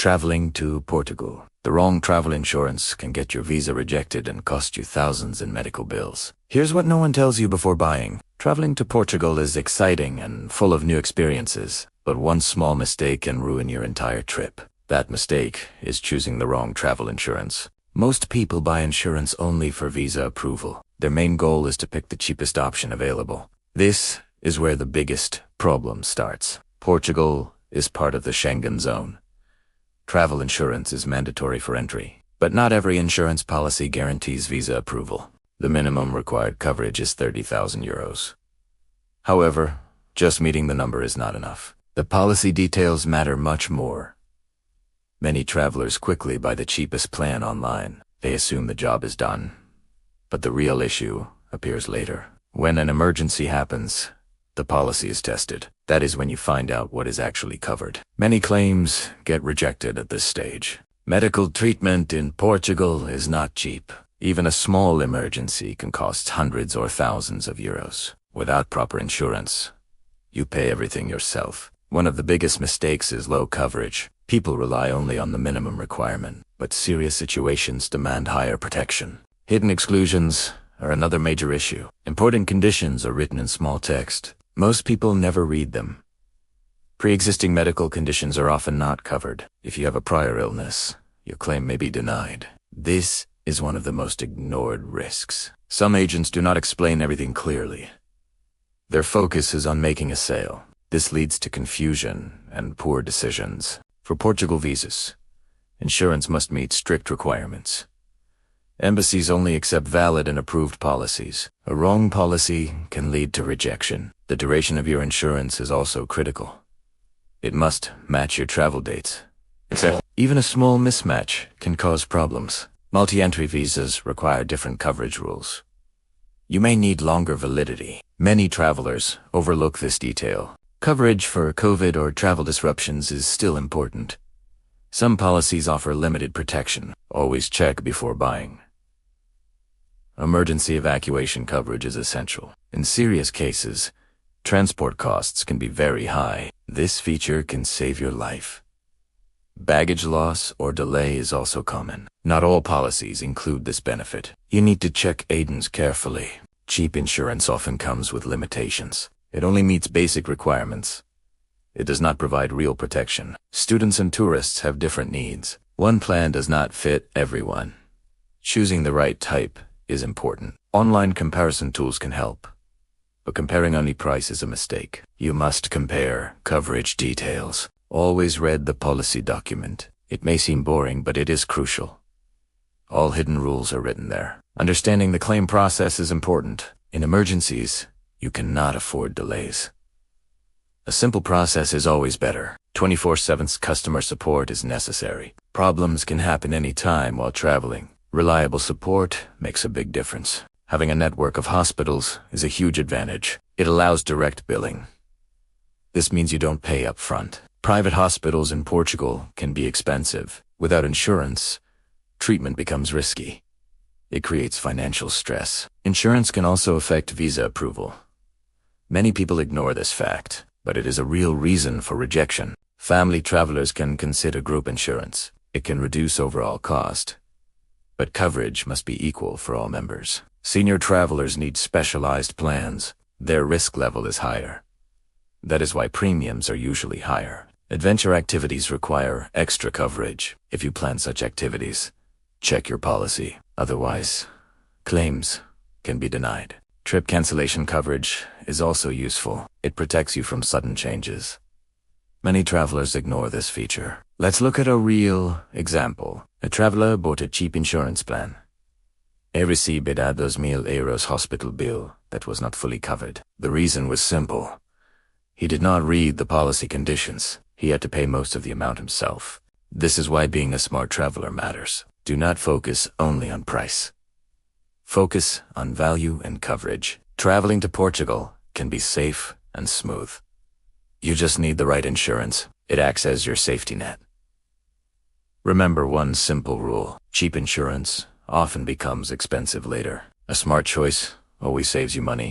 Traveling to Portugal. The wrong travel insurance can get your visa rejected and cost you thousands in medical bills. Here's what no one tells you before buying. Traveling to Portugal is exciting and full of new experiences, but one small mistake can ruin your entire trip. That mistake is choosing the wrong travel insurance. Most people buy insurance only for visa approval. Their main goal is to pick the cheapest option available. This is where the biggest problem starts. Portugal is part of the Schengen zone. Travel insurance is mandatory for entry, but not every insurance policy guarantees visa approval. The minimum required coverage is 30,000 euros. However, just meeting the number is not enough. The policy details matter much more. Many travelers quickly buy the cheapest plan online. They assume the job is done. But the real issue appears later. When an emergency happens, the policy is tested. That is when you find out what is actually covered. Many claims get rejected at this stage. Medical treatment in Portugal is not cheap. Even a small emergency can cost hundreds or thousands of euros. Without proper insurance, you pay everything yourself. One of the biggest mistakes is low coverage. People rely only on the minimum requirement, but serious situations demand higher protection. Hidden exclusions are another major issue. Important conditions are written in small text. Most people never read them. Pre-existing medical conditions are often not covered. If you have a prior illness, your claim may be denied. This is one of the most ignored risks. Some agents do not explain everything clearly. Their focus is on making a sale. This leads to confusion and poor decisions. For Portugal visas, insurance must meet strict requirements. Embassies only accept valid and approved policies. A wrong policy can lead to rejection. The duration of your insurance is also critical. It must match your travel dates. Even a small mismatch can cause problems. Multi-entry visas require different coverage rules. You may need longer validity. Many travelers overlook this detail. Coverage for COVID or travel disruptions is still important. Some policies offer limited protection. Always check before buying. Emergency evacuation coverage is essential. In serious cases, transport costs can be very high. This feature can save your life. Baggage loss or delay is also common. Not all policies include this benefit. You need to check agents carefully. Cheap insurance often comes with limitations. It only meets basic requirements. It does not provide real protection. Students and tourists have different needs. One plan does not fit everyone. Choosing the right type is important. Online comparison tools can help, but comparing only price is a mistake. You must compare coverage details. Always read the policy document. It may seem boring, but it is crucial. All hidden rules are written there. Understanding the claim process is important. In emergencies, you cannot afford delays. A simple process is always better. 24/7 customer support is necessary. Problems can happen any time while traveling. Reliable support makes a big difference. Having a network of hospitals is a huge advantage. It allows direct billing. This means you don't pay up front. Private hospitals in Portugal can be expensive. Without insurance, treatment becomes risky. It creates financial stress. Insurance can also affect visa approval. Many people ignore this fact, but it is a real reason for rejection. Family travelers can consider group insurance. It can reduce overall cost, but coverage must be equal for all members. Senior travelers need specialized plans. Their risk level is higher. That is why premiums are usually higher. Adventure activities require extra coverage. If you plan such activities, check your policy. Otherwise, claims can be denied. Trip cancellation coverage is also useful. It protects you from sudden changes. Many travelers ignore this feature. Let's look at a real example. A traveler bought a cheap insurance plan. He received a 2,000 euros hospital bill that was not fully covered. The reason was simple. He did not read the policy conditions. He had to pay most of the amount himself. This is why being a smart traveler matters. Do not focus only on price. Focus on value and coverage. Traveling to Portugal can be safe and smooth. You just need the right insurance. It acts as your safety net. Remember one simple rule. Cheap insurance often becomes expensive later. A smart choice always saves you money.